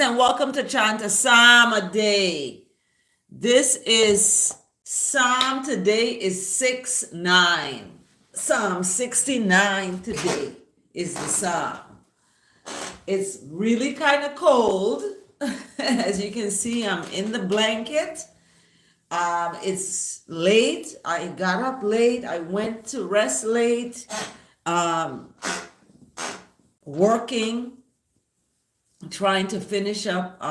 and welcome to Chant, a Psalm a day. This is Psalm today is 6-9. Psalm 69 today is the Psalm. It's really kind of cold. As you can see, I'm in the blanket. It's late. I got up late. I went to rest late. Working, trying to finish up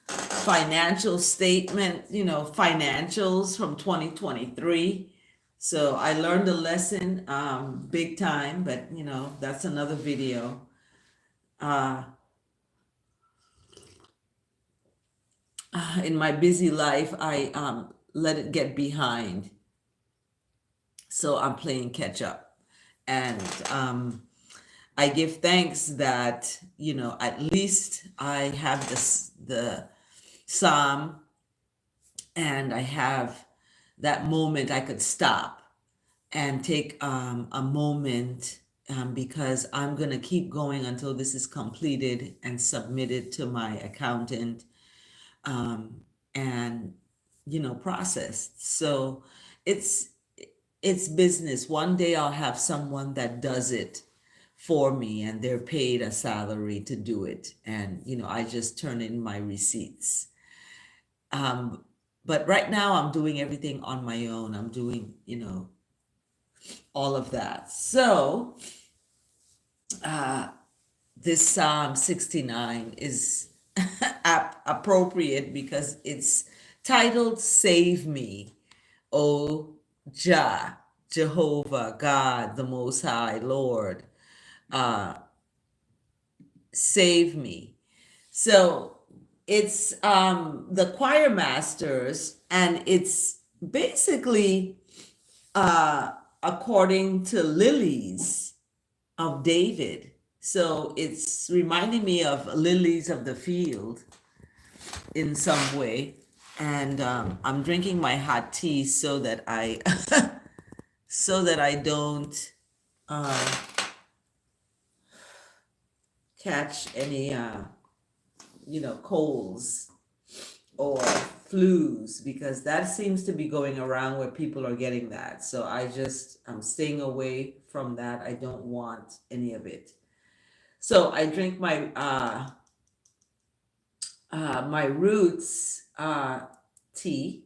financial statement, financials from 2023. So I learned a lesson big time, but that's another video. In my busy life, I let it get behind. So I'm playing catch up. And I give thanks that, at least I have the Psalm, and I have that moment I could stop and take a moment, because I'm going to keep going until this is completed and submitted to my accountant, and, processed. So it's business. One day I'll have someone that does it for me, and they're paid a salary to do it. And, I just turn in my receipts. But right now I'm doing everything on my own. I'm doing, all of that. So this Psalm 69 is appropriate because it's titled Save Me, O Jehovah, God, the Most High, Lord. Save me. So it's the choir masters, and it's basically according to lilies of David. So it's reminding me of lilies of the field in some way. And I'm drinking my hot tea so that I don't catch any colds or flus, because that seems to be going around where people are getting that. So I'm staying away from that. I don't want any of it. So I drink my my roots tea.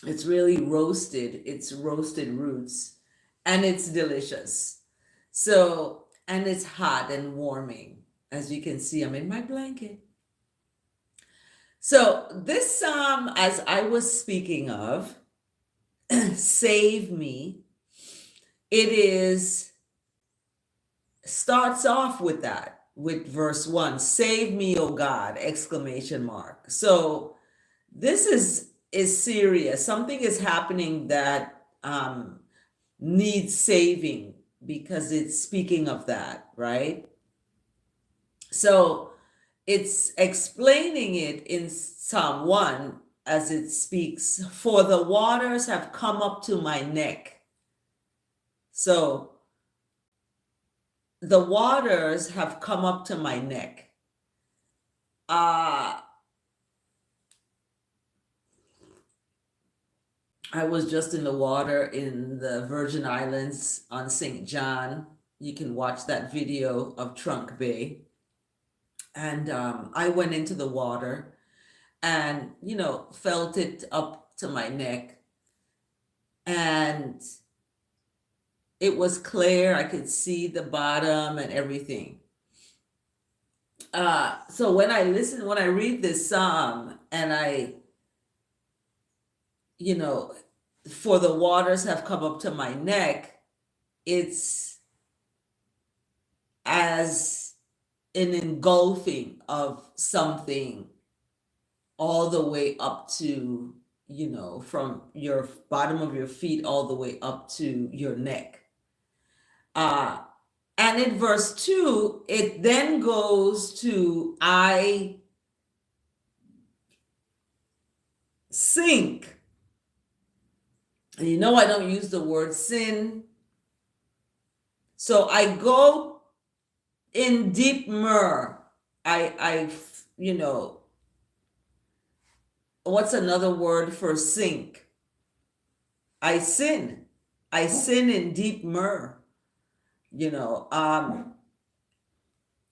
It's really roasted. It's roasted roots, and it's delicious. So, and it's hot and warming. As you can see, I'm in my blanket. So this psalm, as I was speaking of, save me, starts off with that, with verse 1, save me, O God, exclamation mark. So this is serious. Something is happening that needs saving, because it's speaking of that, right? So it's explaining it in Psalm 1 as it speaks, for the waters have come up to my neck. So the waters have come up to my neck. I was just in the water in the Virgin Islands on St. John. You can watch that video of Trunk Bay. And I went into the water and, felt it up to my neck. And it was clear. I could see the bottom and everything. So when I read this psalm, and for the waters have come up to my neck, it's as an engulfing of something all the way up to, from your bottom of your feet all the way up to your neck. And in verse 2, it then goes to, I sink. And I don't use the word sin. So I go in deep myrrh, I, you know, what's another word for sink? I sin. I sin in deep myrrh. You know,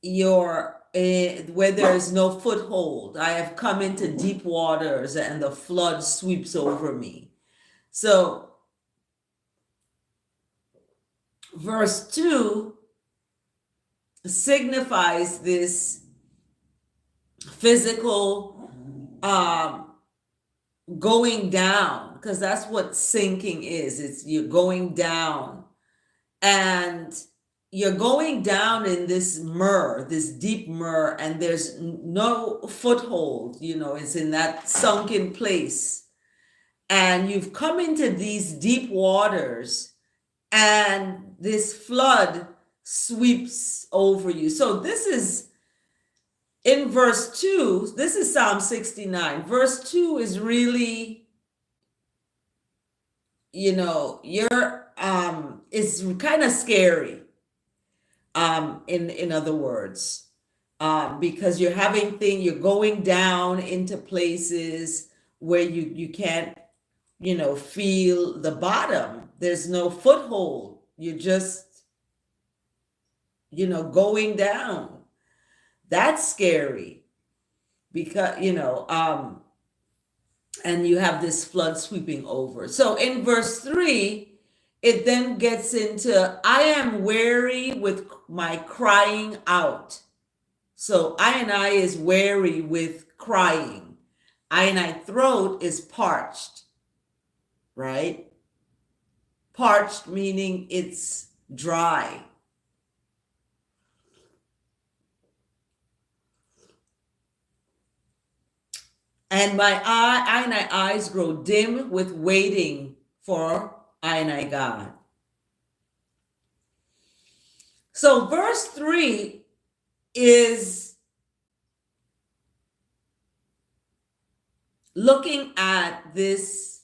where there is no foothold. I have come into deep waters and the flood sweeps over me. So, verse 2 signifies this physical going down, because that's what sinking is. It's you're going down, and you're going down in this myrrh, this deep myrrh, and there's no foothold. It's in that sunken place, and you've come into these deep waters, and this flood sweeps over you. So this is in verse 2. This is Psalm 69. Verse 2 is really, it's kind of scary, in other words, because you're going down into places where you can't, feel the bottom. There's no foothold. You're just, going down. That's scary, because, and you have this flood sweeping over. So in verse 3, it then gets into, I am weary with my crying out. So I is weary with crying. I throat is parched, right? Parched meaning it's dry. And my eyes grow dim with waiting for I God. So verse 3 is looking at this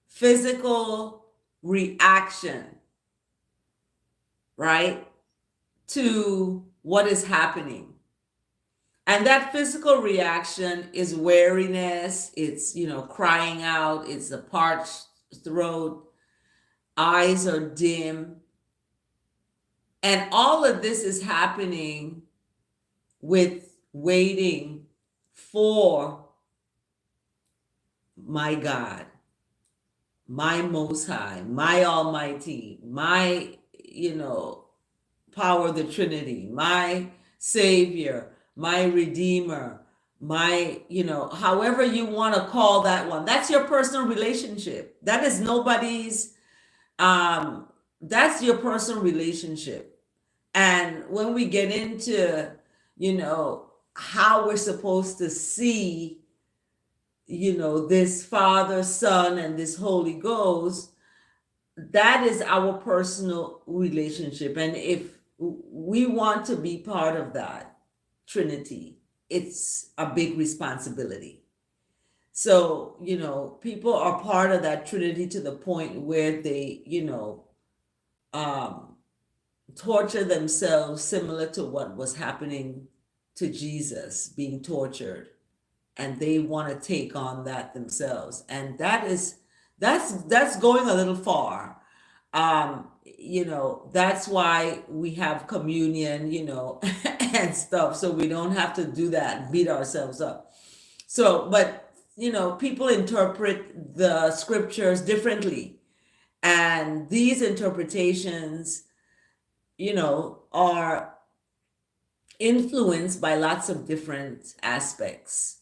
physical reaction, right, to what is happening. And that physical reaction is weariness, it's, crying out, it's a parched throat, eyes are dim. And all of this is happening with waiting for my God, my Most High, my Almighty, my, power of the Trinity, my Savior, my Redeemer, my, however you want to call that one. That's your personal relationship. That is nobody's, that's your personal relationship. And when we get into, how we're supposed to see, this Father, Son, and this Holy Ghost, that is our personal relationship. And if we want to be part of that Trinity, it's a big responsibility. So, people are part of that Trinity to the point where they, torture themselves, similar to what was happening to Jesus being tortured, and they want to take on that themselves. And that's going a little far. That's why we have communion, and stuff, so we don't have to do that and beat ourselves up. So, but people interpret the scriptures differently, and these interpretations, are influenced by lots of different aspects.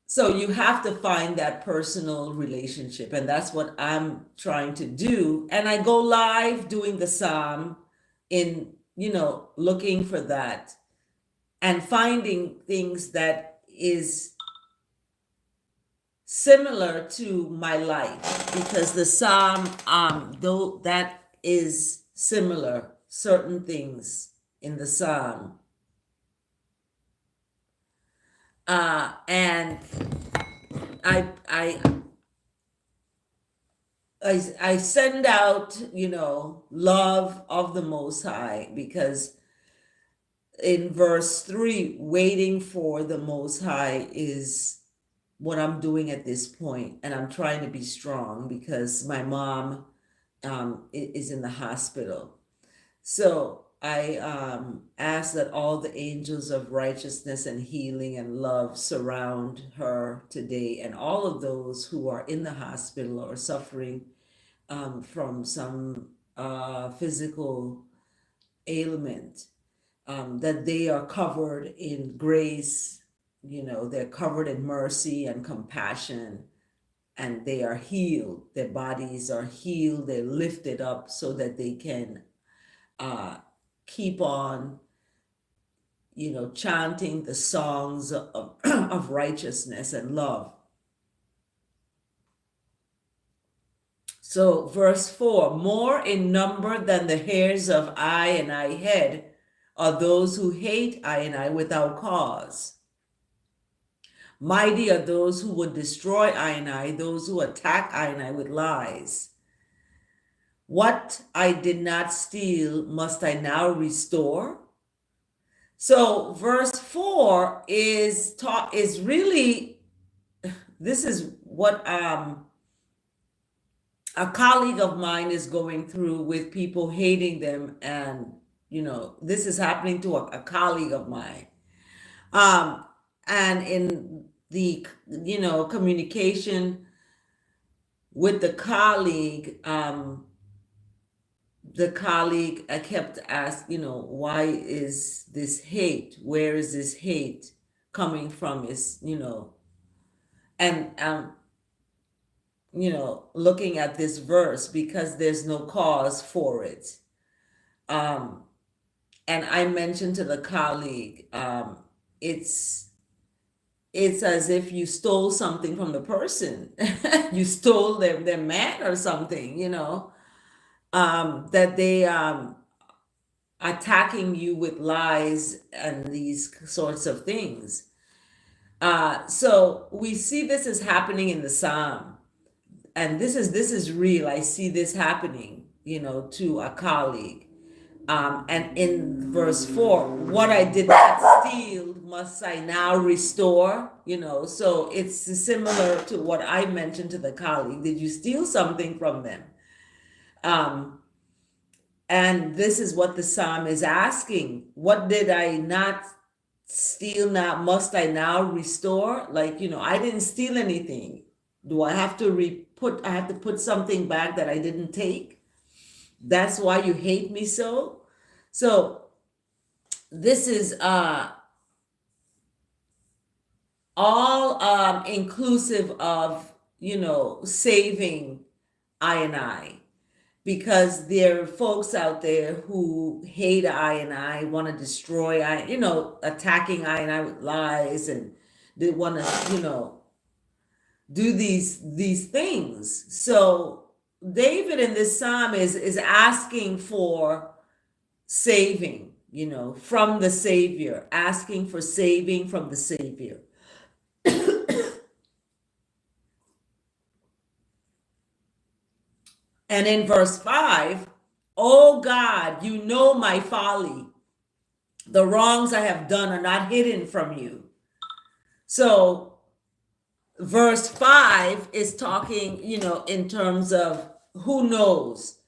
So you have to find that personal relationship, and that's what I'm trying to do. And I go live doing the psalm in, looking for that and finding things that is similar to my life, because the psalm, though that is similar, certain things in the psalm. And I I send out, love of the Most High, because in verse 3, waiting for the Most High is what I'm doing at this point, and I'm trying to be strong because my mom is in the hospital. So I ask that all the angels of righteousness and healing and love surround her today, and all of those who are in the hospital or suffering from some physical ailment, that they are covered in grace, they're covered in mercy and compassion, and they are healed. Their bodies are healed, they're lifted up so that they can keep on, chanting the songs of righteousness and love. So verse 4, more in number than the hairs of I head are those who hate I without cause. Mighty are those who would destroy I, those who attack I with lies. What I did not steal, must I now restore? So verse 4 is really, this is what a colleague of mine is going through with people hating them, and this is happening to a colleague of mine, and in the communication with the colleague, I kept asking, why is this hate? Where is this hate coming from? And looking at this verse, because there's no cause for it. And I mentioned to the colleague, it's as if you stole something from the person. You stole their man or something, that they attacking you with lies and these sorts of things. So we see this is happening in the Psalm, and this is real. I see this happening, to a colleague. And in verse 4, what I did not steal, must I now restore? So it's similar to what I mentioned to the colleague. Did you steal something from them? And this is what the Psalm is asking. What did I not steal? Now must I now restore? I didn't steal anything. Do I have to I have to put something back that I didn't take? That's why you hate me so? So this is all inclusive of, saving I, because there are folks out there who hate I, want to destroy attacking I with lies, and they want to, do these things. So David in this psalm is asking for saving, from the Savior, asking for saving from the Savior. And in verse 5, oh God, you know my folly. The wrongs I have done are not hidden from you. So verse 5 is talking, in terms of who knows.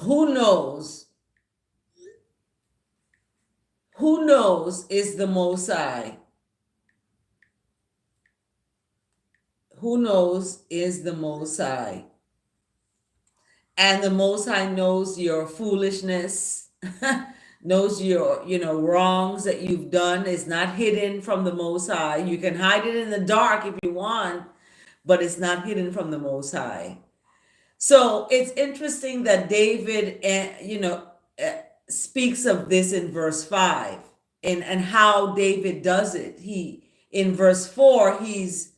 Who knows? Who knows is the Most High. Who knows is the Most High. And the Most High knows your foolishness, knows your, wrongs that you've done is not hidden from the Most High. You can hide it in the dark if you want, but it's not hidden from the Most High. So it's interesting that David, speaks of this in verse 5, and how David does it. In verse 4, he's,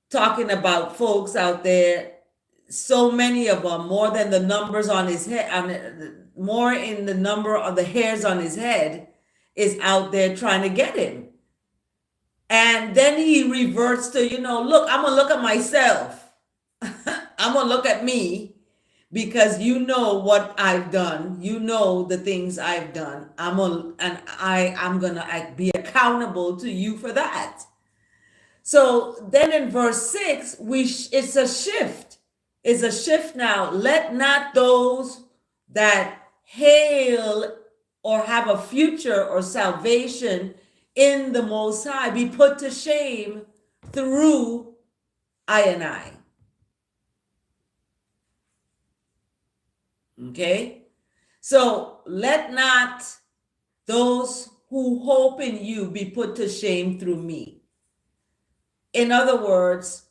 talking about folks out there, so many of them, more than the numbers on his head, more in the number of the hairs on his head, is out there trying to get him. And then he reverts to, look, I'm going to look at myself. I'm going to look at me because you know what I've done. You know the things I've done. I'm going to be accountable to you for that. So then in verse 6, it's a shift. It's a shift now. Let not those that hail or have a future or salvation in the Most High be put to shame through I and I. Okay? So let not those who hope in you be put to shame through me. In other words,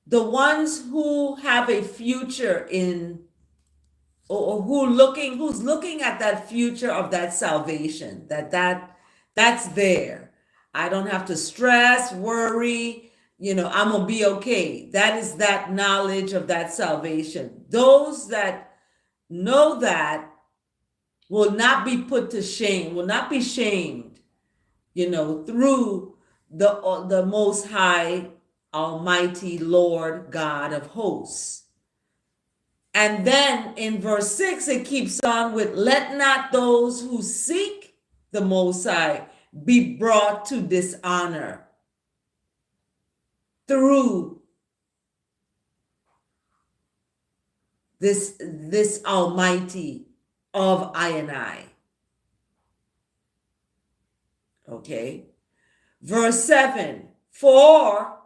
the ones who have a future in, or who's looking at that future of that salvation, that's there. I don't have to stress, worry, I'm gonna be okay. That is that knowledge of that salvation. Those that know that will not be put to shame, will not be shamed, through the Most High, Almighty Lord God of hosts. And then in verse 6, it keeps on with, let not those who seek the Most High be brought to dishonor through this Almighty of I and I. Okay. Verse 7, for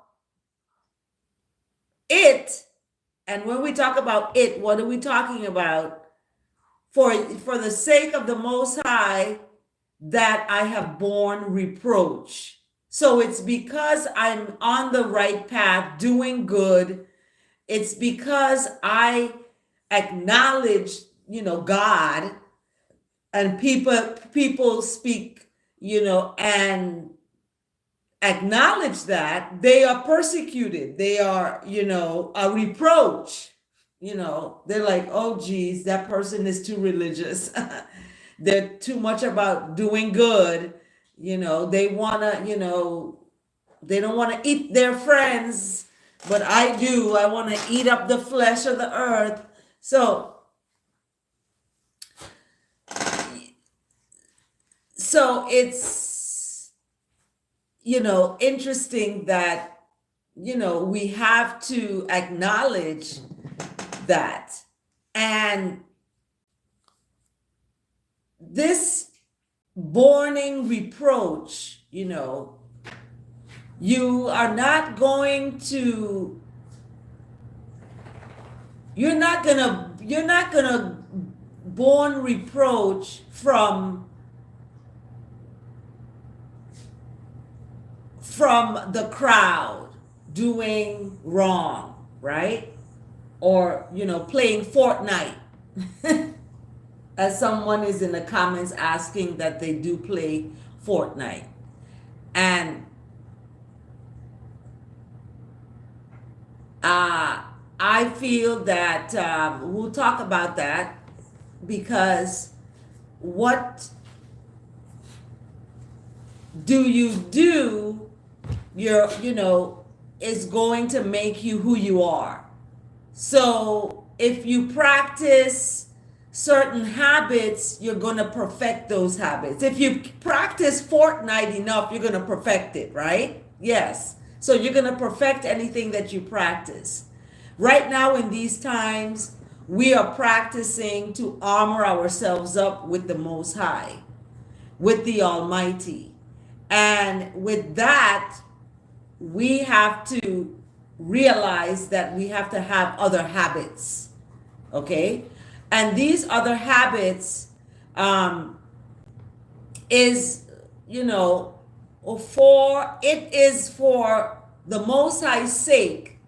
it, and when we talk about it, what are we talking about? For the sake of the Most High, that I have borne reproach. So it's because I'm on the right path, doing good. It's because I acknowledge, God, and people speak, and acknowledge that they are persecuted. They are, a reproach. They're like, oh, geez, that person is too religious. They're too much about doing good. They want to, they don't want to eat their friends, but I do. I want to eat up the flesh of the earth. So it's, interesting that, we have to acknowledge that. And this borning reproach, you are not going to, you're not gonna born reproach from the crowd doing wrong, right? Or, playing Fortnite. As someone is in the comments asking that they do play Fortnite. And I feel that we'll talk about that, because what do you do, is going to make you who you are. So if you practice certain habits, you're going to perfect those habits. If you practice Fortnite enough, you're going to perfect it, right? Yes. So you're going to perfect anything that you practice. Right now in these times, we are practicing to armor ourselves up with the Most High, with the Almighty. And with that, we have to realize that we have to have other habits. Okay? And these other habits is, for the Most High's sake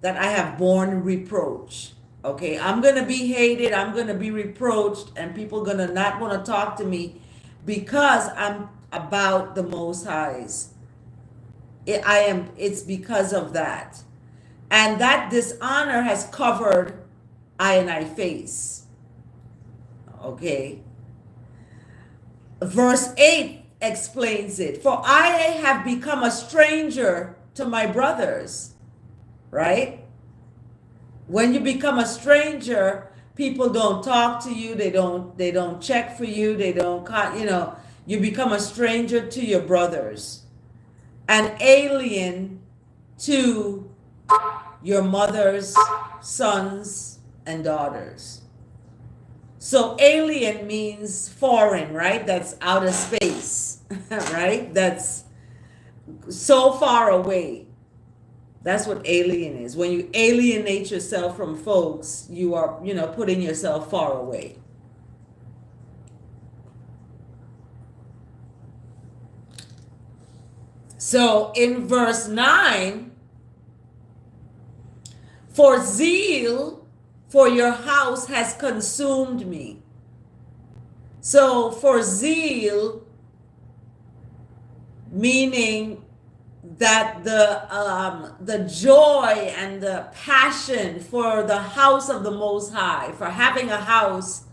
that I have borne reproach. Okay, I'm going to be hated, I'm going to be reproached, and people going to not want to talk to me because I'm about the Most High's. It's because of that. And that dishonor has covered I and I face. Okay. Verse 8 explains it. For I have become a stranger to my brothers, right? When you become a stranger, people don't talk to you, they don't check for you, they don't, you become a stranger to your brothers, an alien to your mother's sons and daughters. So alien means foreign, right? That's outer space, right? That's so far away. That's what alien is. When you alienate yourself from folks, you are, putting yourself far away. So in verse 9, for zeal for your house has consumed me. So for zeal, meaning that the joy and the passion for the house of the Most High, for having a house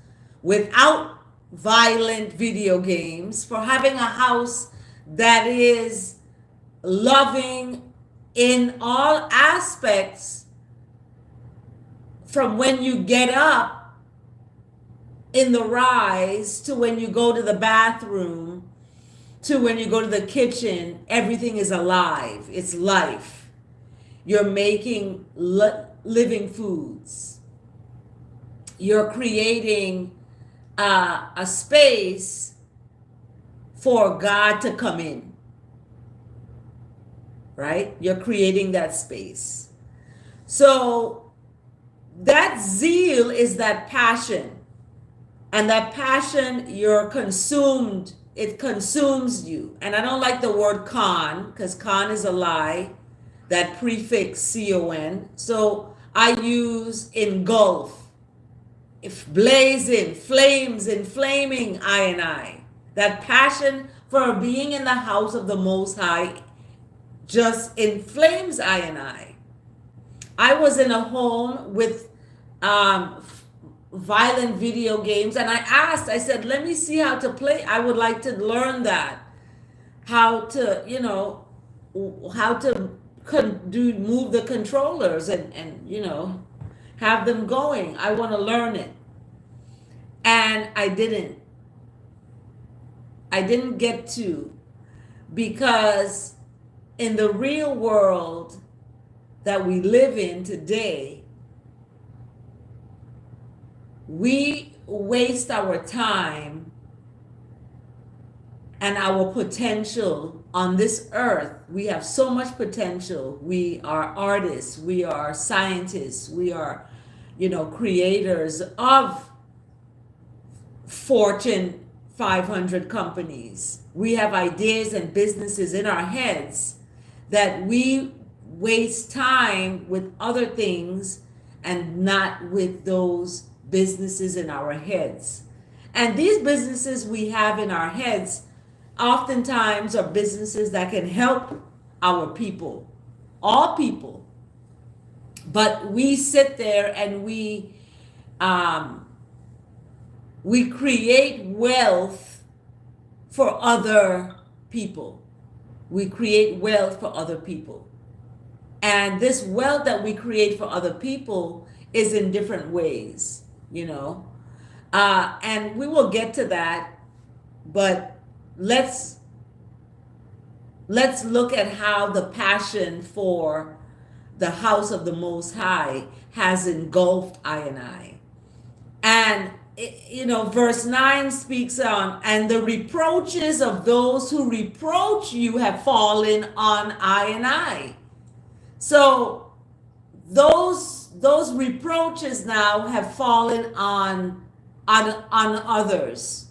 without violent video games, for having a house that is loving in all aspects, from when you get up in the rise to when you go to the bathroom to when you go to the kitchen, everything is alive. It's life. You're making living foods. You're creating a space for God to come in, right? You're creating that space. So that zeal is that passion. And that passion, you're consumed. It consumes you. And I don't like the word con, because con is a lie, that prefix con. So I use engulf, if blazing, flames, inflaming I. That passion for being in the house of the Most High just inflames I. I was in a home with violent video games, and I said, let me see how to play. I would like to learn that, how to move the controllers and have them going. I want to learn it. And I didn't get to, because in the real world that we live in today, we waste our time and our potential on this earth. We have so much potential. We are artists, we are scientists, we are, creators of Fortune 500 companies. We have ideas and businesses in our heads that we waste time with other things and not with those businesses in our heads. And these businesses we have in our heads oftentimes are businesses that can help our people, all people. But we sit there and we create wealth for other people. We create wealth for other people. And this wealth that we create for other people is in different ways, and we will get to that, but let's look at how the passion for the house of the Most High has engulfed I. And verse 9 speaks on, and the reproaches of those who reproach you have fallen on I. So those reproaches now have fallen on others,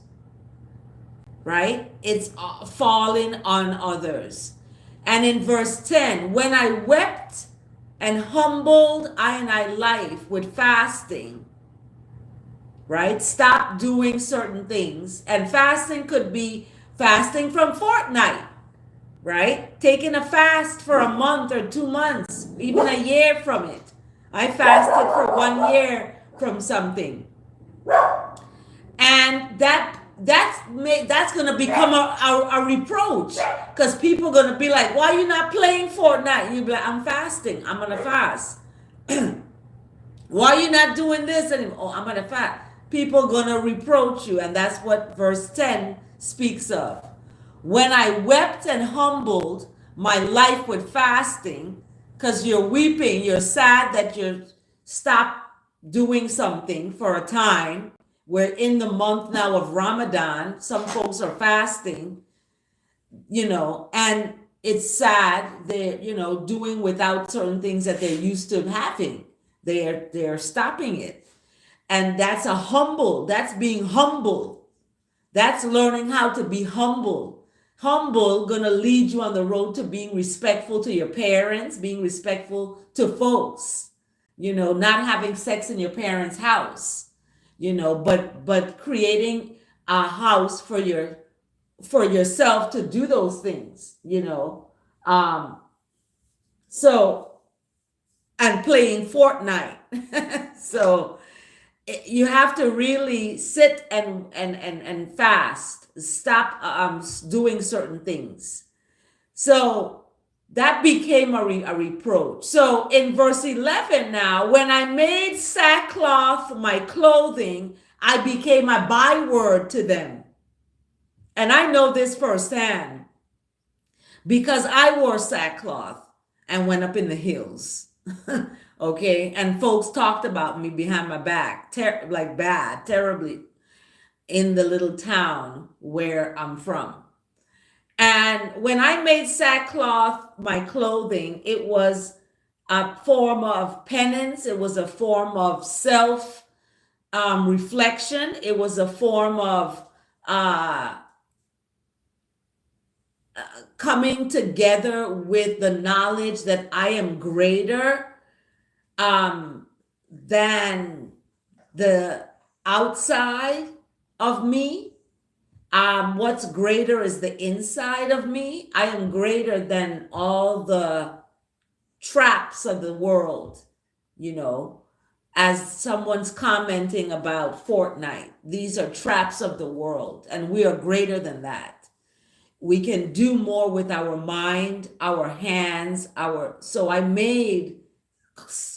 right? It's fallen on others. And in verse 10, when I wept and humbled I life with fasting, right? Stop doing certain things. And fasting could be fasting from Fortnite, right? Taking a fast for a month or 2 months, even a year from it. I fasted for 1 year from something. And that that's gonna become a reproach, because people are gonna be like, why are you not playing Fortnite? And you be like, I'm fasting, I'm gonna fast. Why are you not doing this anymore? Oh, I'm gonna fast. People are gonna reproach you, and that's what verse 10 speaks of. When I wept and humbled my life with fasting, because you're weeping, you're sad that you're stopped doing something for a time. We're in the month now of Ramadan. Some folks are fasting, and it's sad they're, doing without certain things that they're used to having. They're stopping it. And that's being humble. That's learning how to be humble. Humble gonna lead you on the road to being respectful to your parents, being respectful to folks, not having sex in your parents' house, but creating a house for yourself to do those things, so, and playing Fortnite. So you have to really sit and fast, stop doing certain things. So that became a reproach. So in verse 11 now, when I made sackcloth my clothing, I became a byword to them. And I know this firsthand, because I wore sackcloth and went up in the hills. Okay, and folks talked about me behind my back, terribly, in the little town where I'm from. And when I made sackcloth my clothing, it was a form of penance. It was a form of self reflection. It was a form of coming together with the knowledge that I am greater than the outside of me. What's greater is the inside of me. I am greater than all the traps of the world, as someone's commenting about Fortnite. These are traps of the world, and we are greater than that. We can do more with our mind, our hands, so I made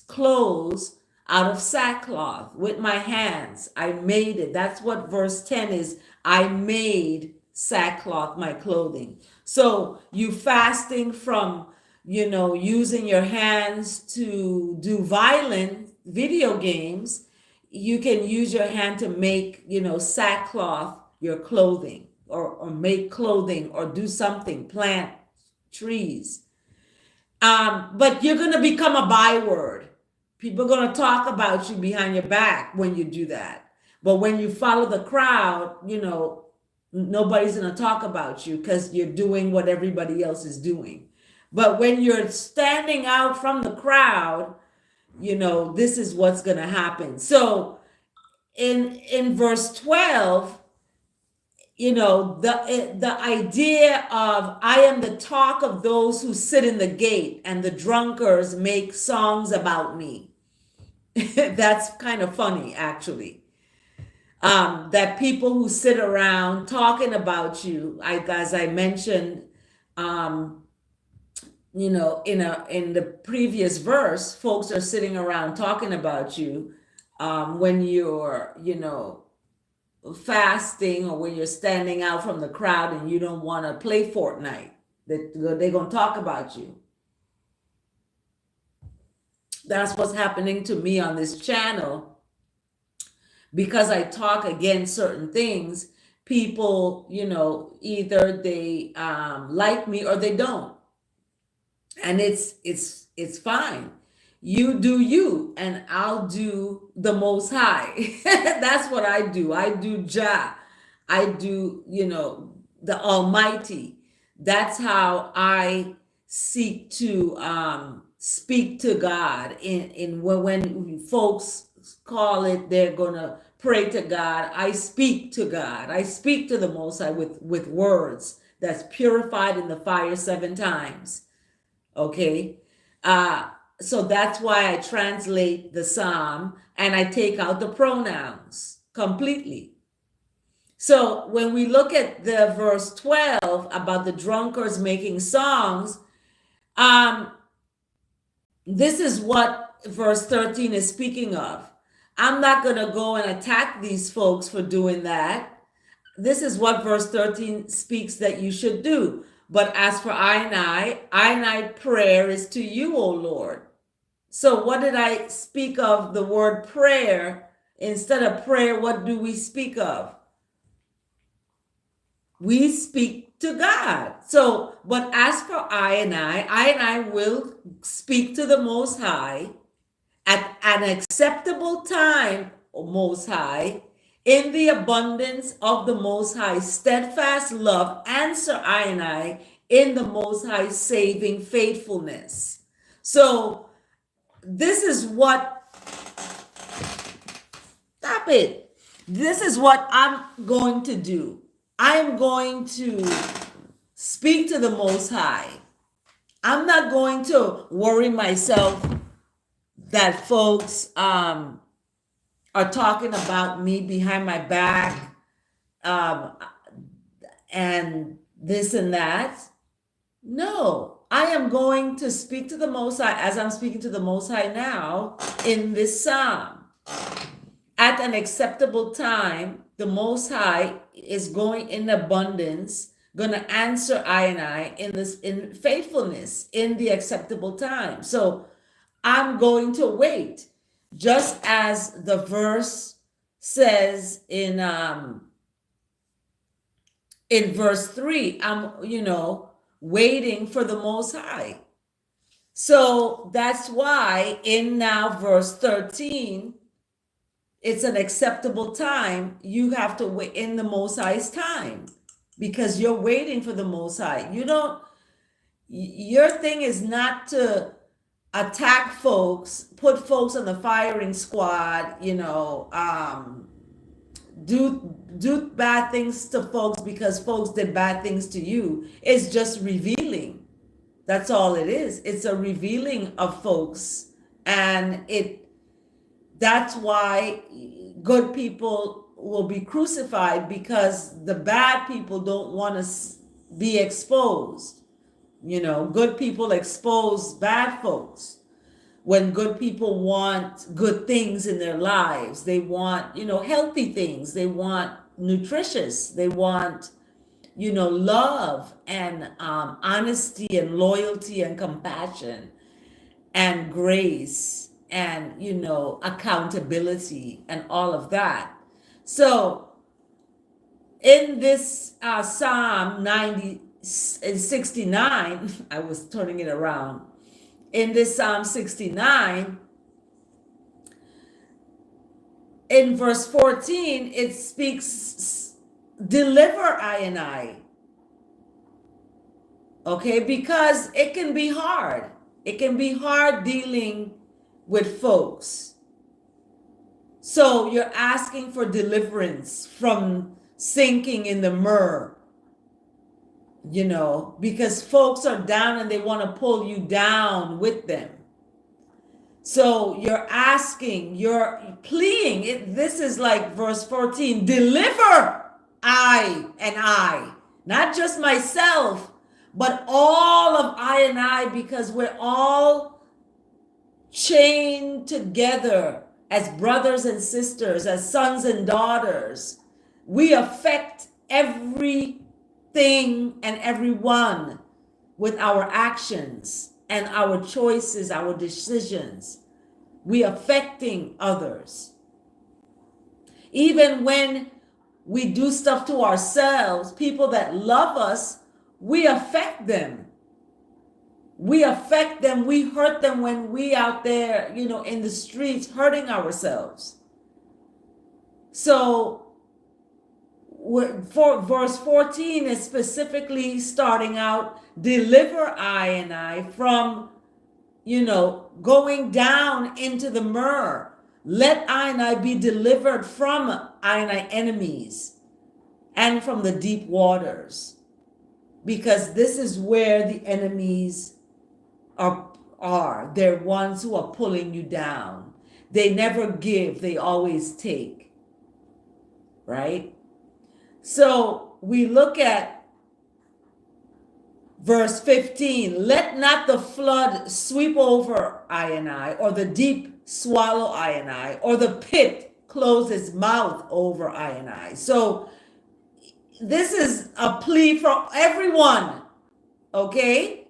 clothes out of sackcloth with my hands. I made it. That's what verse 10 is. I made sackcloth my clothing. So you fasting from, using your hands to do violent video games, you can use your hand to make, sackcloth your clothing, or make clothing, or do something, plant trees. But you're going to become a byword. People are going to talk about you behind your back when you do that. But when you follow the crowd, nobody's going to talk about you, because you're doing what everybody else is doing. But when you're standing out from the crowd, this is what's going to happen. So in verse 12, the idea of, I am the talk of those who sit in the gate, and the drunkards make songs about me. That's kind of funny, actually. That people who sit around talking about you, as I mentioned, in the previous verse, folks are sitting around talking about you when you're, fasting, or when you're standing out from the crowd and you don't want to play Fortnite. They're going to talk about you. That's what's happening to me on this channel. Because I talk against certain things, people, either they like me or they don't. And it's fine. You do you, and I'll do the Most High. That's what I do. I do Jah. I do, the Almighty. That's how I seek to speak to God. In when folks call it, they're gonna pray to God, I speak to God. I speak to the Most High with words that's purified in the fire 7 times. Okay. So that's why I translate the psalm and I take out the pronouns completely. So when we look at the verse 12 about the drunkards making songs, um, this is what verse 13 is speaking of. I'm not going to go and attack these folks for doing that. This is what verse 13 speaks that you should do. But as for I prayer is to you, O Lord. So what did I speak of the word prayer? Instead of prayer, what do we speak of? We speak to God. So, but as for I will speak to the Most High at an acceptable time, O Most High, in the abundance of the Most High steadfast love, answer I in the Most High saving faithfulness. So this is what, stop it. This is what I'm going to do. I'm going to speak to the Most High. I'm not going to worry myself that folks are talking about me behind my back um, and this and that. No, I am going to speak to the Most High as I'm speaking to the Most High now in this psalm. At an acceptable time, the Most High is going in abundance, going to answer I in faithfulness in the acceptable time. So I'm going to wait, just as the verse says in verse 3. I'm waiting for the Most High. So that's why in now verse 13, it's an acceptable time. You have to wait in the Most High's time because you're waiting for the Most High. Your thing is not to attack folks, put folks on the firing squad, do bad things to folks because folks did bad things to you. It's just revealing. That's all it is. It's a revealing of folks, and that's why good people will be crucified, because the bad people don't want to be exposed. Good people expose bad folks. When good people want good things in their lives, they want, healthy things. They want nutritious. They want, love and honesty and loyalty and compassion and grace and, accountability and all of that. So in this Psalm 69, I was turning it around. In this Psalm 69, in verse 14, it speaks, deliver I. Okay, because it can be hard. It can be hard dealing with folks. So you're asking for deliverance from sinking in the myrrh, because folks are down and they want to pull you down with them. So you're asking, you're pleading. This is like verse 14, deliver I, not just myself, but all of I, because we're all chained together as brothers and sisters, as sons and daughters. We affect everything and everyone with our actions and our choices, our decisions. We affecting others. Even when we do stuff to ourselves, people that love us, we affect them. We affect them. We hurt them when we out there, in the streets hurting ourselves. So for verse 14 is specifically starting out, deliver I from, going down into the myrrh. Let I be delivered from I enemies and from the deep waters, because this is where the enemies are. They're ones who are pulling you down. They never give, they always take. Right? So we look at verse 15. Let not the flood sweep over I and I, or the deep swallow I and I, or the pit close its mouth over I and I. So this is a plea for everyone, okay?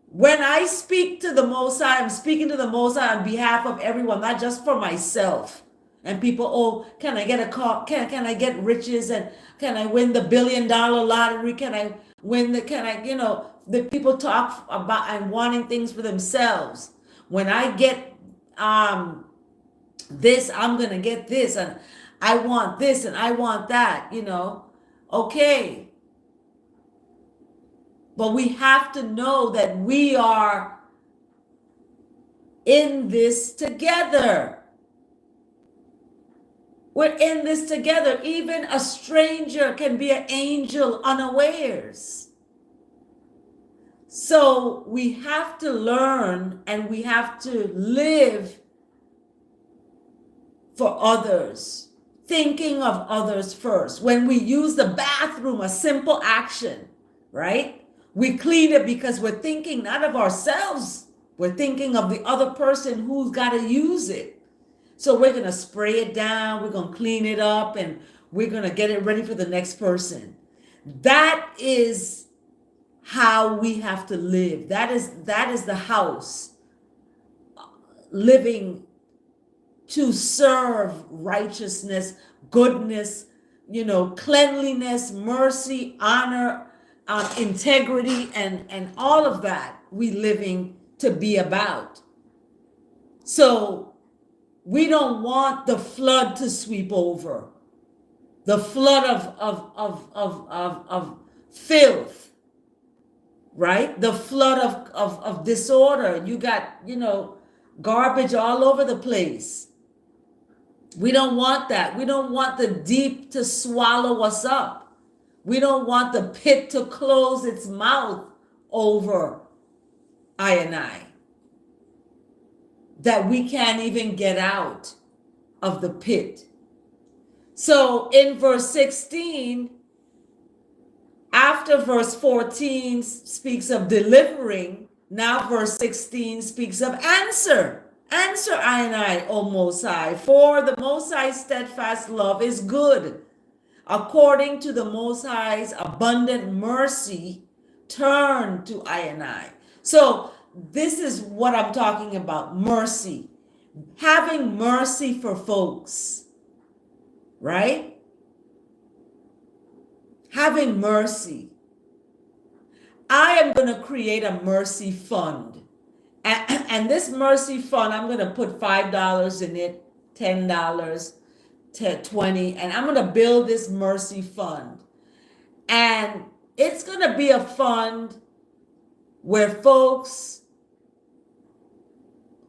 When I speak to the Most High, I'm speaking to the Most High on behalf of everyone, not just for myself. And people, oh, can I get a car? Can I get riches? And can I win the $1 billion lottery? Can I win the people talk about and wanting things for themselves. When I get this, I'm gonna get this, and I want this and I want that, Okay. But we have to know that we are in this together. We're in this together. Even a stranger can be an angel unawares. So we have to learn and we have to live for others, thinking of others first. When we use the bathroom, a simple action, right? We clean it because we're thinking not of ourselves. We're thinking of the other person who's got to use it. So we're going to spray it down, we're going to clean it up, and we're going to get it ready for the next person. That is how we have to live. That is the house, living to serve righteousness, goodness, cleanliness, mercy, honor, integrity, and all of that we living to be about. So we don't want the flood to sweep over, the flood of filth, right? The flood of disorder. You got, garbage all over the place. We don't want that. We don't want the deep to swallow us up. We don't want the pit to close its mouth over I and I, that we can't even get out of the pit. So in verse 16, after verse 14 speaks of delivering, now verse 16 speaks of answer. Answer I and I, O Most High, for the Most High's steadfast love is good. According to the Most High's abundant mercy, turn to I and I. So this is what I'm talking about, mercy. Having mercy for folks, right? Having mercy. I am going to create a mercy fund. And this mercy fund, I'm going to put $5 in it, $10, $20, and I'm going to build this mercy fund. And it's going to be a fund where folks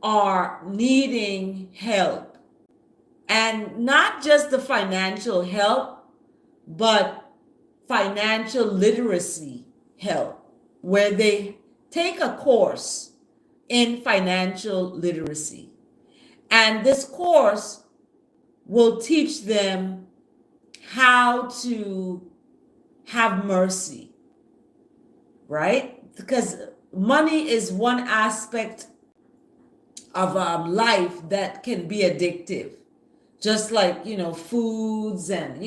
are needing help. And not just the financial help, but financial literacy help, where they take a course in financial literacy. And this course will teach them how to have mercy, right? Because money is one aspect of life that can be addictive. Just like, foods and,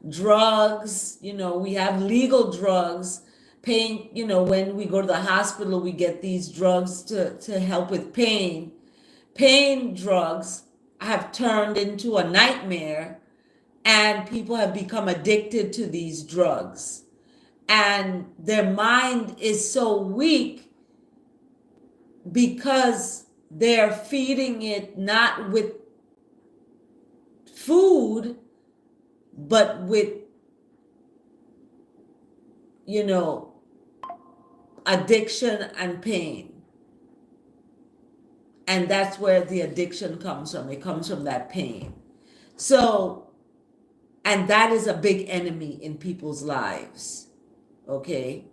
drugs, we have legal drugs, pain, when we go to the hospital, we get these drugs to help with pain. Pain drugs have turned into a nightmare, and people have become addicted to these drugs. And their mind is so weak because they're feeding it not with food, but with, addiction and pain. And that's where the addiction comes from. It comes from that pain. So, and that is a big enemy in people's lives. Okay?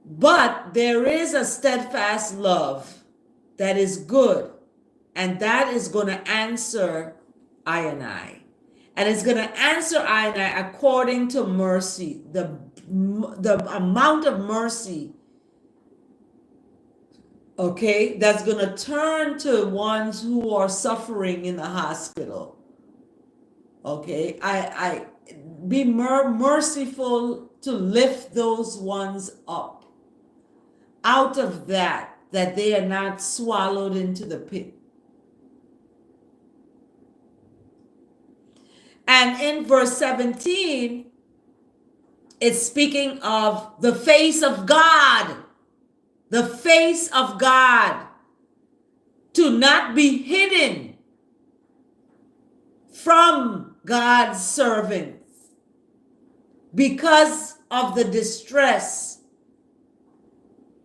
But there is a steadfast love that is good, and that is going to answer I and I. And it's going to answer I and I according to mercy, the amount of mercy, okay, that's going to turn to ones who are suffering in the hospital. Okay, I be merciful to lift those ones up out of that they are not swallowed into the pit. And in verse 17, it's speaking of the face of God, the face of God to not be hidden from God's servants because of the distress.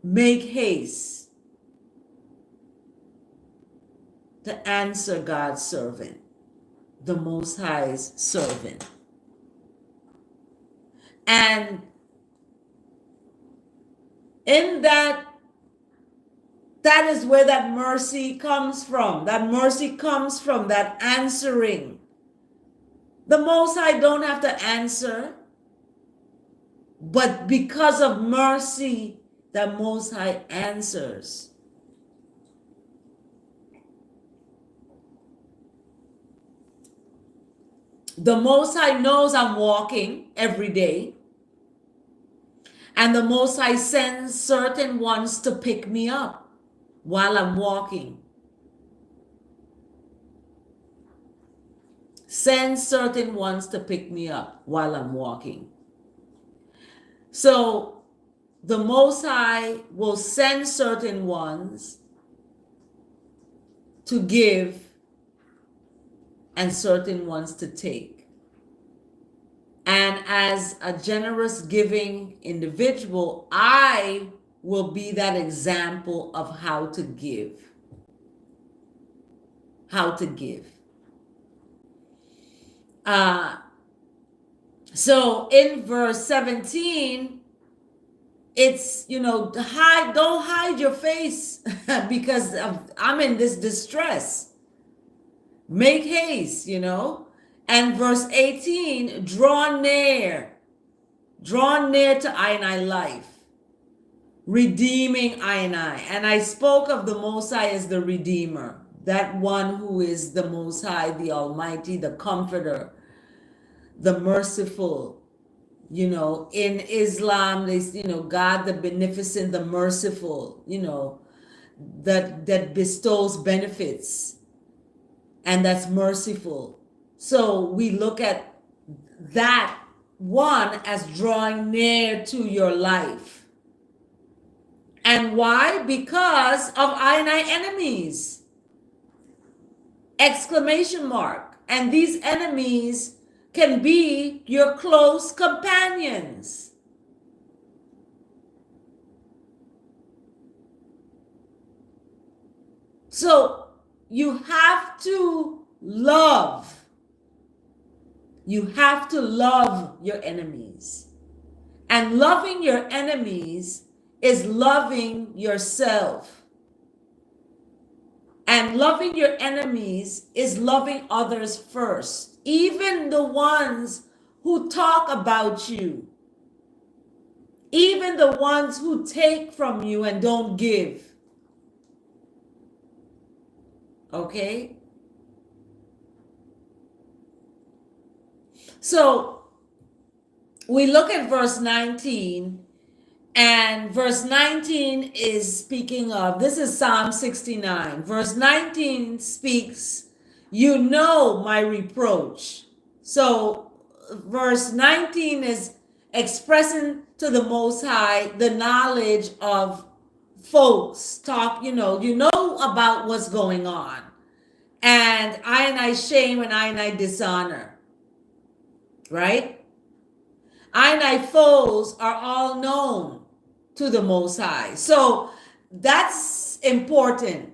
Make haste to answer God's servant, the Most High's servant. And in that is where that mercy comes from. That mercy comes from that answering. The Most High don't have to answer, but because of mercy, the Most High answers. The Most High knows I'm walking every day, and the Most High sends certain ones to pick me up while I'm walking. Send certain ones to pick me up while I'm walking. So the Most High will send certain ones to give and certain ones to take. And as a generous giving individual, I will be that example of how to give. How to give. So in verse 17, it's, don't hide your face because I'm in this distress. Make haste, And verse 18, draw near to I and I life, redeeming I and I. And I spoke of the Most High as the Redeemer, that one who is the Most High, the Almighty, the Comforter, the Merciful. In Islam, they, God the Beneficent, the Merciful, that bestows benefits and that's merciful. So we look at that one as drawing near to your life. And why? Because of I and I enemies. Exclamation mark. And these enemies can be your close companions. So you have to love. You have to love your enemies. And loving your enemies is loving yourself. And loving your enemies is loving others first, even the ones who talk about you, even the ones who take from you and don't give. Okay? So we look at verse 19. And verse 19 is speaking of, this is Psalm 69. Verse 19 speaks, my reproach. So verse 19 is expressing to the Most High the knowledge of folks talk, you know about what's going on. And I shame and I dishonor. Right? I foes are all known to the Most High. So that's important.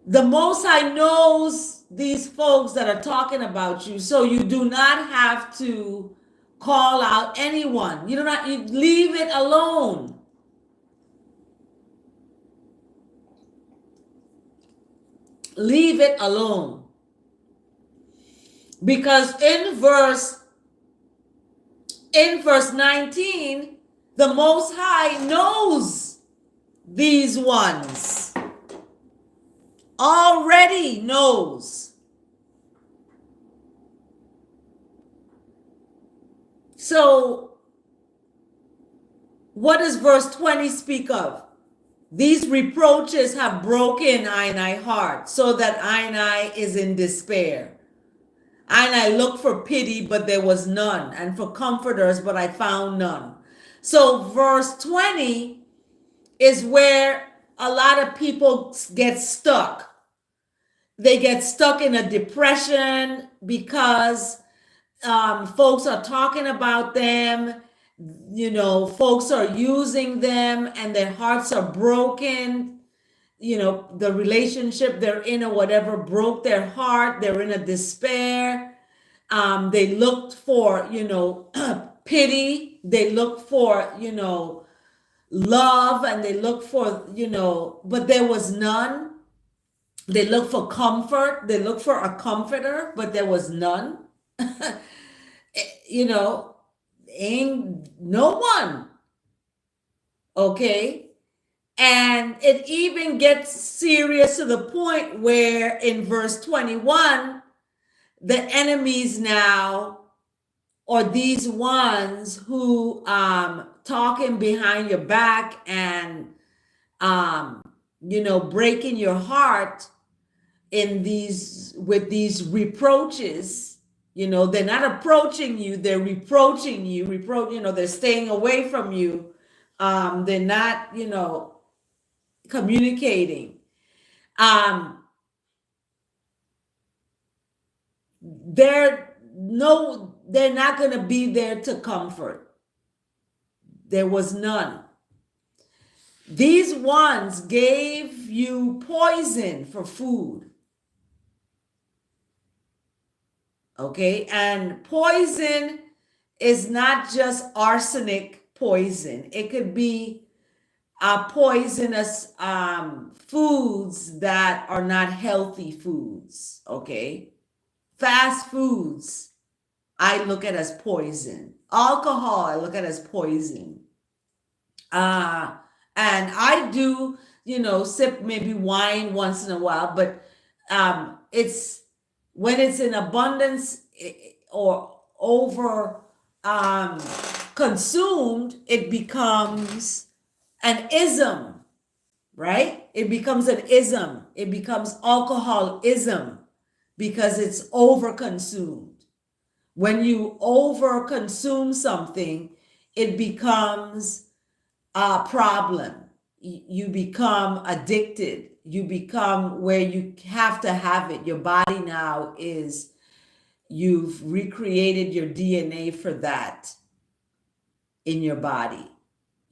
The Most High knows these folks that are talking about you, so you do not have to call out anyone. You leave it alone. Leave it alone. Because in verse 19, the Most High knows these ones. Already knows. So, what does verse 20 speak of? These reproaches have broken Einai's heart, so that Einai is in despair. Einai looked for pity, but there was none, and for comforters, but I found none. So verse 20 is where a lot of people get stuck. They get stuck in a depression because folks are talking about them, folks are using them, and their hearts are broken. The relationship they're in or whatever broke their heart. They're in a despair. They looked for, pity. They looked for, love, and they looked for, but there was none. They looked for comfort. They looked for a comforter, but there was none. Ain't no one. Okay. And it even gets serious to the point where in verse 21, the enemies now, or these ones who talking behind your back and breaking your heart with these reproaches, they're not approaching you, they're reproaching you, they're staying away from you. They're not, communicating. They're not going to be there to comfort. There was none. These ones gave you poison for food. Okay, and poison is not just arsenic poison. It could be poisonous foods that are not healthy foods. Okay, fast foods I look at as poison. Alcohol I look at as poison. And I do, sip maybe wine once in a while, but it's when it's in abundance or over consumed, it becomes an ism, right? It becomes an ism. It becomes alcoholism because it's over consumed. When you over consume something, it becomes a problem. You become addicted. You become where you have to have it. Your body now you've recreated your DNA for that in your body,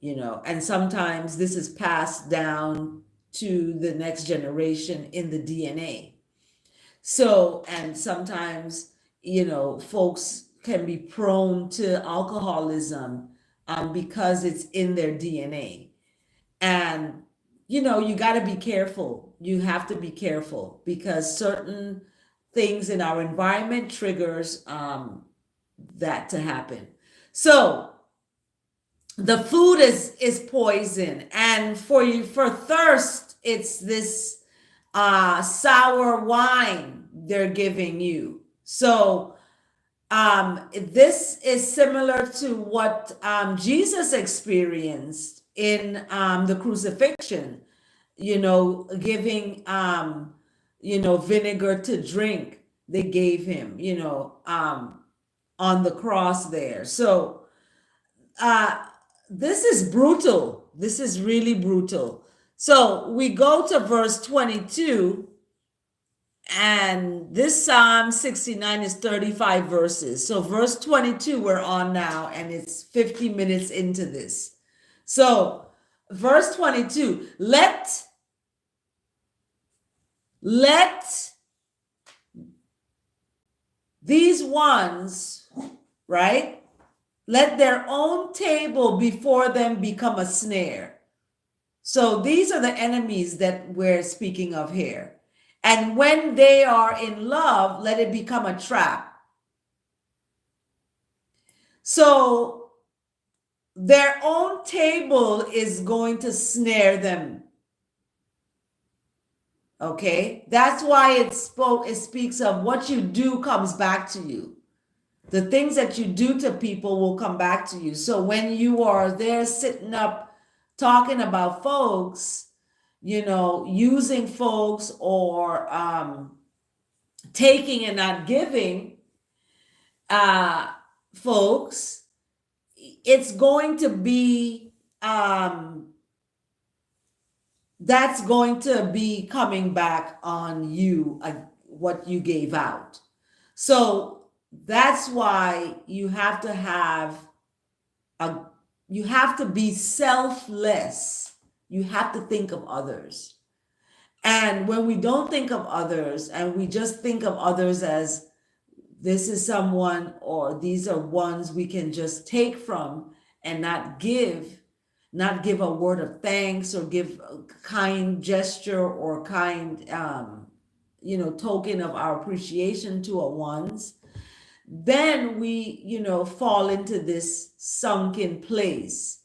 and sometimes this is passed down to the next generation in the DNA. So, and sometimes, folks can be prone to alcoholism because it's in their DNA. And, you got to be careful. You have to be careful because certain things in our environment triggers that to happen. So the food is poison, and for thirst, it's this sour wine they're giving you. So this is similar to what Jesus experienced in the crucifixion, giving vinegar to drink. They gave him, on the cross there. So this is brutal. This is really brutal. So we go to verse 22, and this Psalm 69 is 35 verses. So verse 22 we're on now, and it's 50 minutes into this. So verse 22, let these ones, right? Let their own table before them become a snare. So these are the enemies that we're speaking of here. And when they are in love, let it become a trap. So their own table is going to snare them. Okay, that's why it speaks of what you do comes back to you. The things that you do to people will come back to you. So when you are there sitting up talking about folks, using folks, or taking and not giving folks, it's going to be that's going to be coming back on you, what you gave out. So that's why you have to be selfless. You have to think of others. And when we don't think of others, and we just think of others as this is someone, or these are ones we can just take from and not give a word of thanks, or give a kind gesture, or kind token of our appreciation to a ones, then we fall into this sunken place.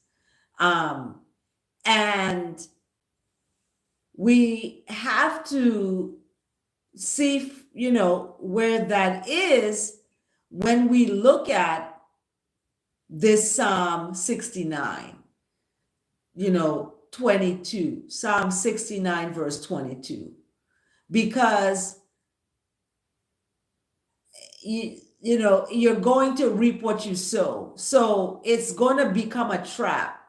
And we have to see where that is when we look at this Psalm 69, 22, Psalm 69 verse 22, because you're going to reap what you sow. So it's going to become a trap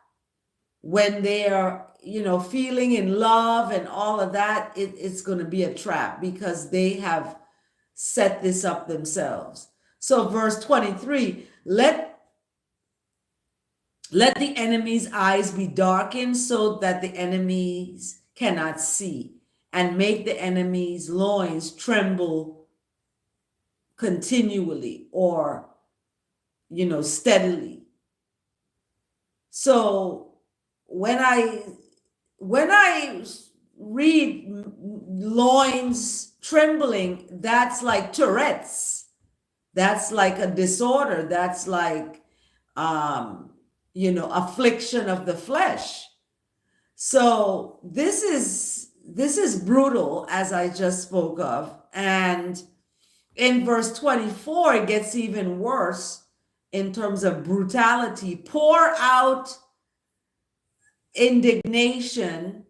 when they are feeling in love and all of that. It's going to be a trap because they have set this up themselves. So verse 23, let the enemy's eyes be darkened so that the enemies cannot see, and make the enemy's loins tremble continually, or steadily. So when I read loins trembling, that's like Tourette's. That's like a disorder. That's like affliction of the flesh. So this is brutal, as I just spoke of. And in verse 24, it gets even worse in terms of brutality. Pour out indignation,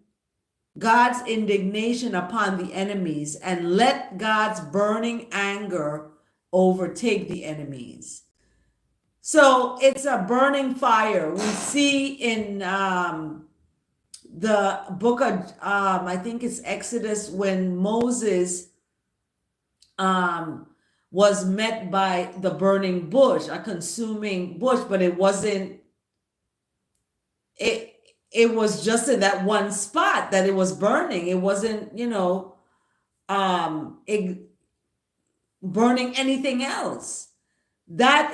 God's indignation upon the enemies, and let God's burning anger overtake the enemies. So it's a burning fire. We see in the book of, I think it's Exodus, when Moses was met by the burning bush, a consuming bush, but it wasn't, it was just in that one spot that it was burning. It wasn't, burning anything else. That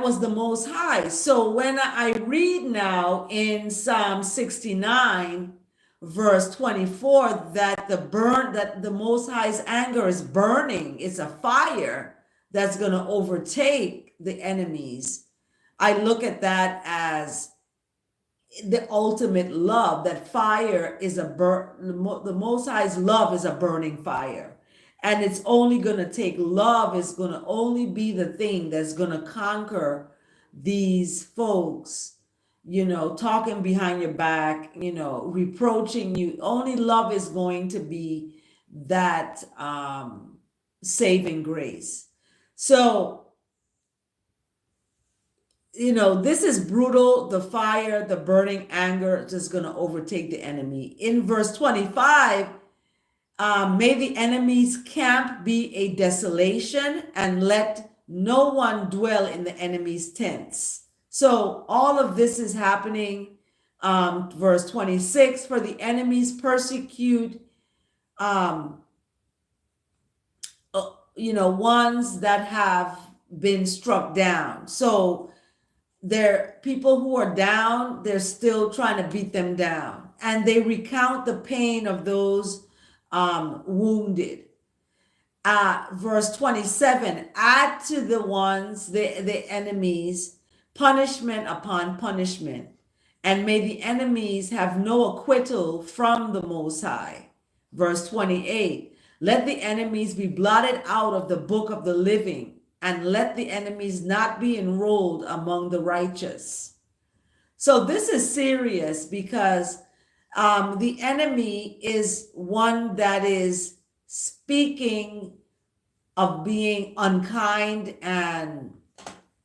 was the Most High. So when I read now in Psalm 69 verse 24 that the Most High's anger is burning, it's a fire that's going to overtake the enemies, I look at that as the ultimate love. That fire is the Most High's love is a burning fire. And it's only going to take love, is going to only be the thing that's going to conquer these folks, talking behind your back, reproaching you. Only love is going to be that saving grace. So, this is brutal. The fire, the burning anger is just going to overtake the enemy. In verse 25, may the enemy's camp be a desolation, and let no one dwell in the enemy's tents. So all of this is happening. Verse 26, for the enemies persecute, ones that have been struck down. So they're people who are down, they're still trying to beat them down. And they recount the pain of those wounded. Verse 27, add to the ones, the enemies, punishment upon punishment, and may the enemies have no acquittal from the Most High. Verse 28, let the enemies be blotted out of the book of the living, and let the enemies not be enrolled among the righteous. So this is serious because the enemy is one that is speaking of being unkind and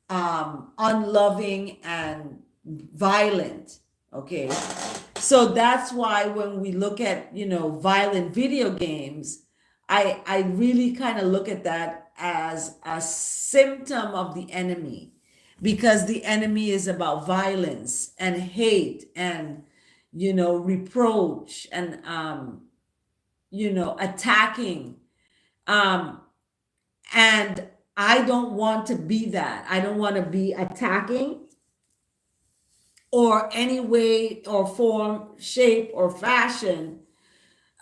unloving and violent. Okay, so that's why when we look at violent video games, I really kind of look at that as a symptom of the enemy, because the enemy is about violence and hate and reproach and attacking, and I don't want to be that. I don't want to be attacking or any way or form, shape or fashion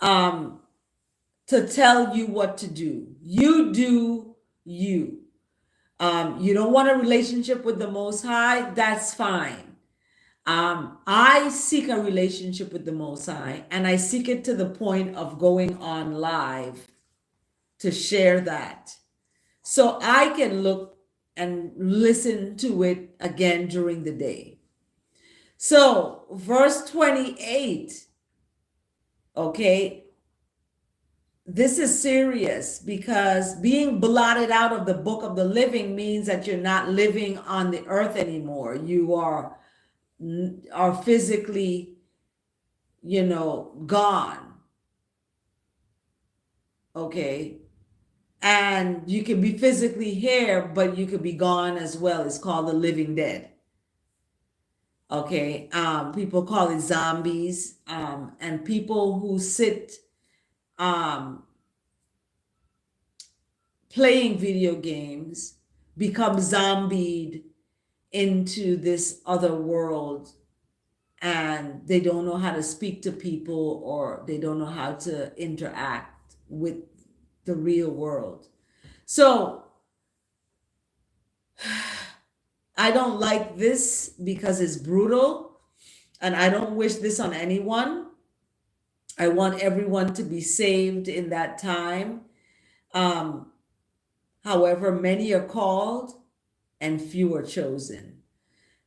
to tell you what to do. You do you. You don't want a relationship with the Most High, that's fine. I seek a relationship with the Most High, and I seek it to the point of going on live to share that, so I can look and listen to it again during the day. So verse 28, okay, this is serious, because being blotted out of the book of the living means that you're not living on the earth anymore. You are physically, gone. Okay. And you can be physically here, but you could be gone as well. It's called the living dead. Okay. People call it zombies. And people who sit playing video games become zombied into this other world, and they don't know how to speak to people, or they don't know how to interact with the real world. So I don't like this because it's brutal, and I don't wish this on anyone. I want everyone to be saved in that time. However, many are called and few are chosen.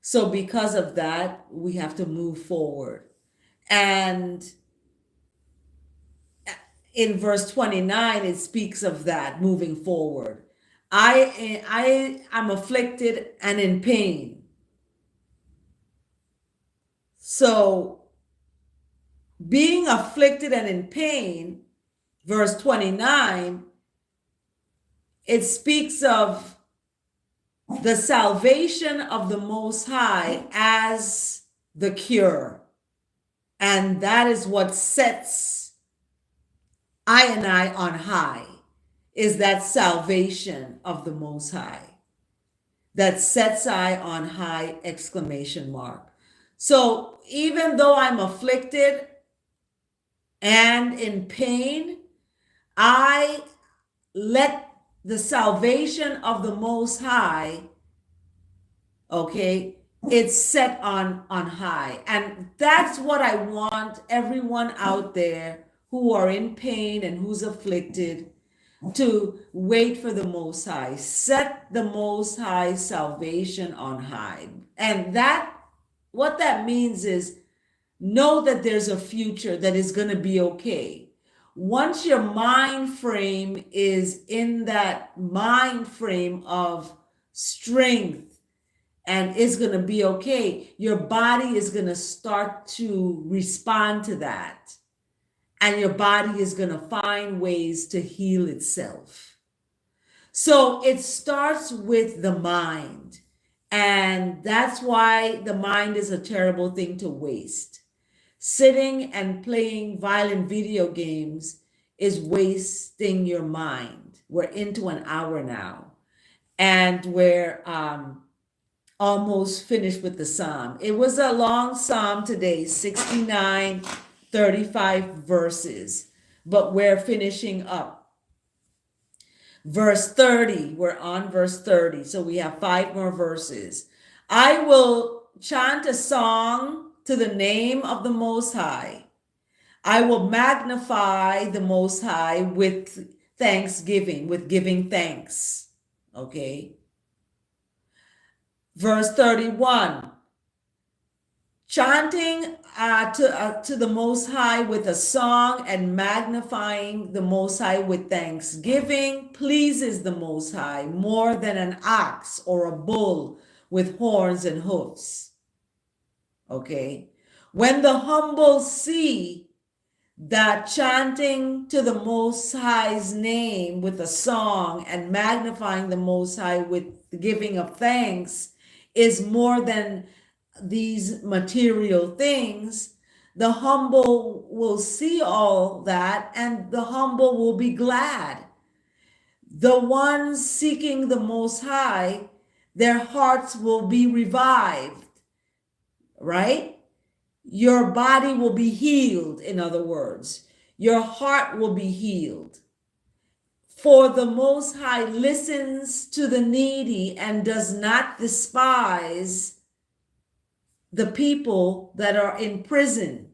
So because of that, we have to move forward. And in verse 29, it speaks of that moving forward. I am afflicted and in pain. So being afflicted and in pain, verse 29, it speaks of the salvation of the Most High as the cure. And that is what sets I and I on high, is that salvation of the Most High. That sets I on high, exclamation mark. So even though I'm afflicted and in pain, I let the salvation of the Most High, okay, it's set on high. And that's what I want everyone out there who are in pain and who's afflicted to wait for the Most High. Set the Most High salvation on high. And that, what that means is, know that there's a future that is going to be okay. Once your mind frame is in that mind frame of strength and it's going to be okay, your body is going to start to respond to that. And your body is going to find ways to heal itself. So it starts with the mind. And that's why the mind is a terrible thing to waste. Sitting and playing violent video games is wasting your mind. We're into an hour now, and we're almost finished with the psalm. It was a long psalm today, 69, 35 verses, but we're finishing up. Verse 30, we're on verse 30, so we have 5 more verses. I will chant a song to the name of the Most High. I will magnify the Most High with thanksgiving, with giving thanks. Okay. Verse 31. Chanting to the Most High with a song and magnifying the Most High with thanksgiving pleases the Most High more than an ox or a bull with horns and hoofs. Okay. When the humble see that chanting to the Most High's name with a song and magnifying the Most High with the giving of thanks is more than these material things, the humble will see all that and the humble will be glad. The ones seeking the Most High, their hearts will be revived, right? Your body will be healed, in other words. Your heart will be healed. For the Most High listens to the needy and does not despise the people that are in prison.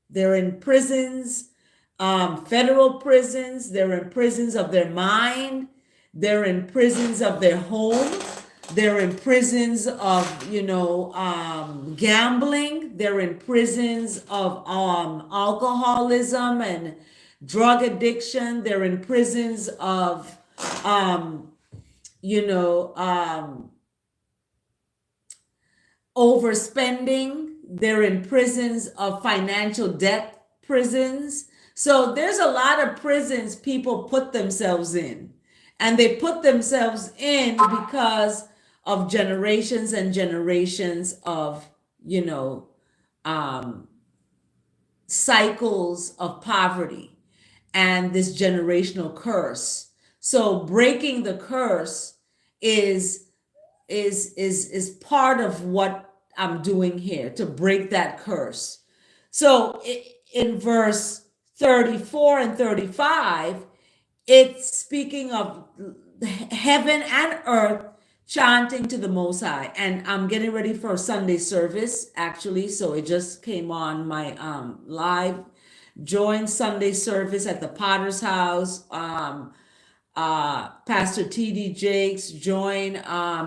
They're in prisons, federal prisons. They're in prisons of their mind. They're in prisons of their home. They're in prisons of, gambling. They're in prisons of alcoholism and drug addiction. They're in prisons of, overspending. They're in prisons of financial debt prisons. So there's a lot of prisons people put themselves in. And they put themselves in because of generations and generations of, cycles of poverty and this generational curse. So breaking the curse is part of what I'm doing here, to break that curse. So in verse 34 and 35, it's speaking of heaven and earth chanting to the Most High. And I'm getting ready for a Sunday service, actually. So it just came on my live join Sunday service at the Potter's House. Pastor T.D. Jakes, join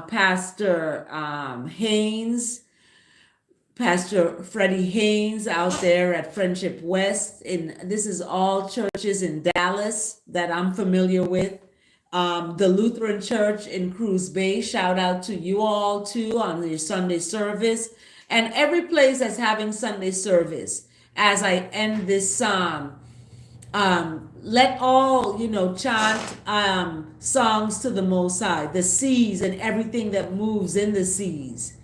Pastor Haynes, Pastor Freddie Haynes out there at Friendship West. This is all churches in Dallas that I'm familiar with. The Lutheran Church in Cruz Bay, shout out to you all too on your Sunday service. And every place that's having Sunday service. As I end this psalm, let all chant songs to the Most High, the seas and everything that moves in the seas.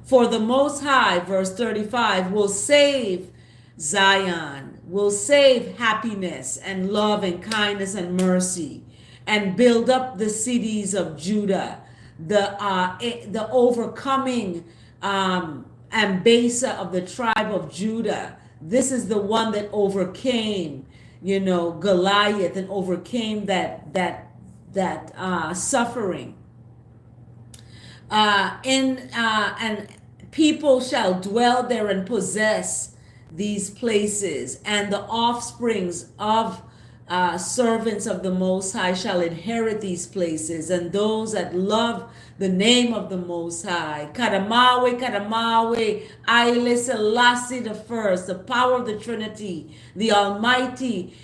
For the Most High, verse 35, will save Zion, will save happiness and love and kindness and mercy, and build up the cities of Judah, the overcoming Ambassa of the tribe of Judah. This is the one that overcame Goliath and overcame that suffering. And people shall dwell there and possess these places, and the offsprings of servants of the Most High shall inherit these places, and those that love the name of the Most High. Kadamawe, Kadamawe, Haile Selassie the First, the power of the Trinity, the Almighty.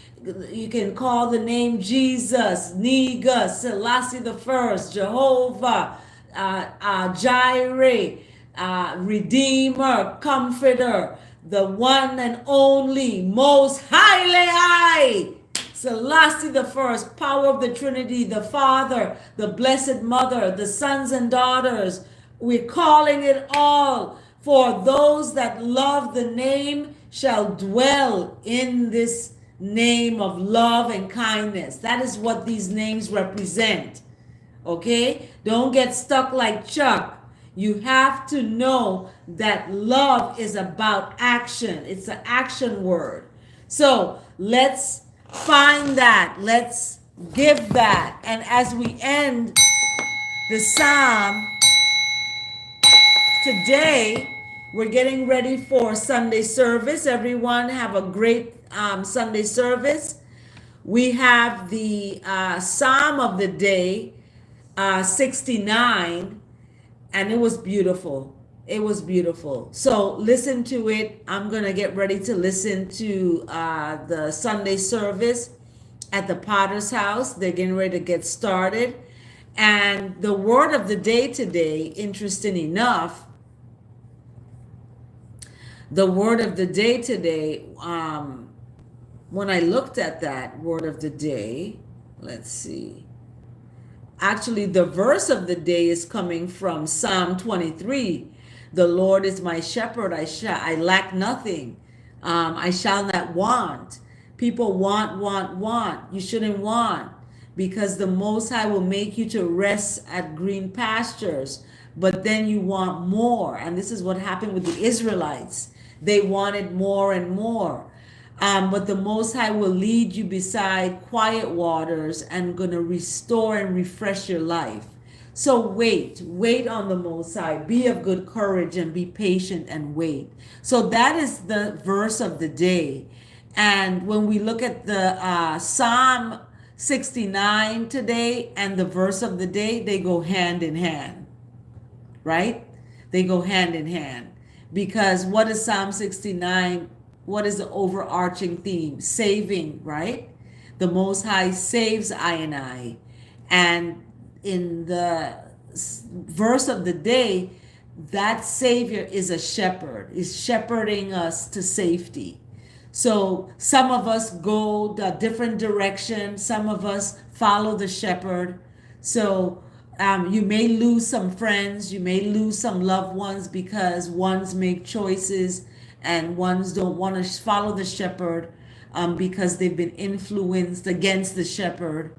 You can call the name Jesus, Niga, Selassie the First, Jehovah, Jireh, Redeemer, Comforter, the one and only, most highly high. Selassie the First, power of the Trinity, the Father, the Blessed Mother, the sons and daughters. We're calling it all. For those that love the name shall dwell in this name of love and kindness. That is what these names represent. Okay? Don't get stuck like Chuck. You have to know that love is about action. It's an action word. So let's find that. Let's give that. And as we end the psalm, today we're getting ready for Sunday service. Everyone have a great Sunday service. We have the Psalm of the day, 69, and it was beautiful. It was beautiful. So listen to it. I'm going to get ready to listen to the Sunday service at the Potter's house. They're getting ready to get started. And the word of the day today, interesting enough, the word of the day today, when I looked at that word of the day, let's see. Actually, the verse of the day is coming from Psalm 23. The Lord is my shepherd, I lack nothing. I shall not want. People want. You shouldn't want, because the Most High will make you to rest at green pastures. But then you want more. And this is what happened with the Israelites. They wanted more and more. But the Most High will lead you beside quiet waters and gonna restore and refresh your life. So wait on the Most High. Be of good courage and be patient and wait. So that is the verse of the day. And when we look at the Psalm 69 today and the verse of the day, they go hand in hand, right? They go hand in hand. Because what is Psalm 69? What is the overarching theme? Saving, right? The Most High saves I and I. And in the verse of the day, that Savior is a shepherd, is shepherding us to safety. So some of us go a different direction. Some of us follow the shepherd. So you may lose some friends. You may lose some loved ones because ones make choices and ones don't want to follow the shepherd because they've been influenced against the shepherd,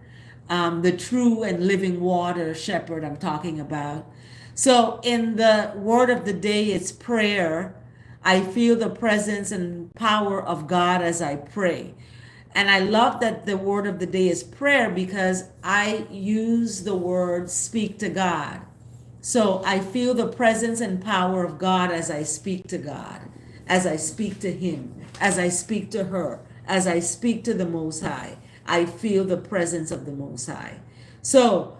the true and living water shepherd I'm talking about. So in the word of the day, it's prayer. I feel the presence and power of God as I pray. And I love that the word of the day is prayer because I use the word speak to God. So I feel the presence and power of God as I speak to God, as I speak to Him, as I speak to her, as I speak to the Most High. I feel the presence of the Most High. So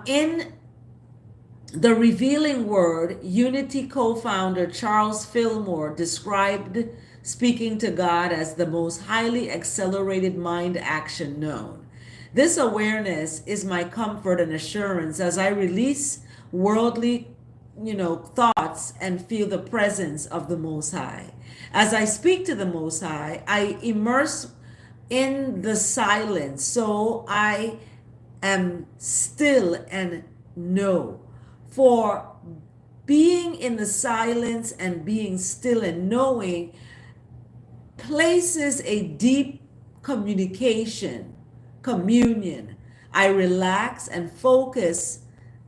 in the Revealing Word, Unity co-founder Charles Fillmore described speaking to God as the most highly accelerated mind action known. This awareness is my comfort and assurance as I release worldly, thoughts and feel the presence of the Most High. As I speak to the Most High, I immerse in the silence, so I am still and know. For being in the silence and being still and knowing places a deep communion. I relax and focus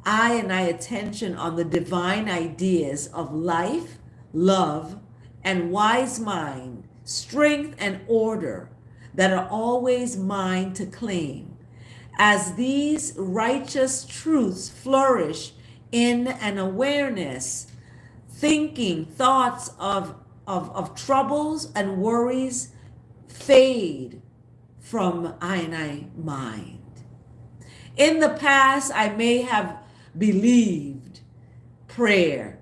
I attention on the divine ideas of life, love, and wise mind, strength and order that are always mine to claim. As these righteous truths flourish in an awareness, thinking, thoughts of troubles and worries fade from I mind. In the past, I may have believed prayer.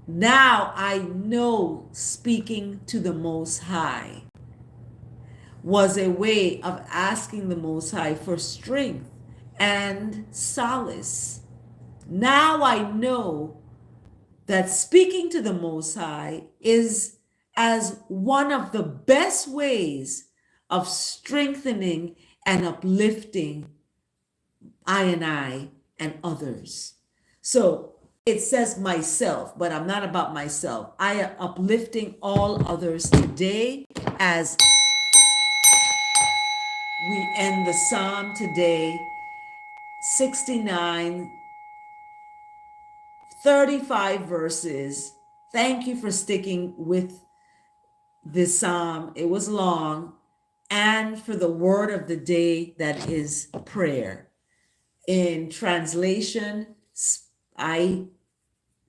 Now I know speaking to the Most High was a way of asking the Most High for strength and solace. Now I know that speaking to the Most High is as one of the best ways of strengthening and uplifting I and others. So it says myself, but I'm not about myself. I am uplifting all others today as we end the Psalm today, 69, 35 verses. Thank you for sticking with this Psalm. It was long. And for the word of the day that is prayer. In translation, I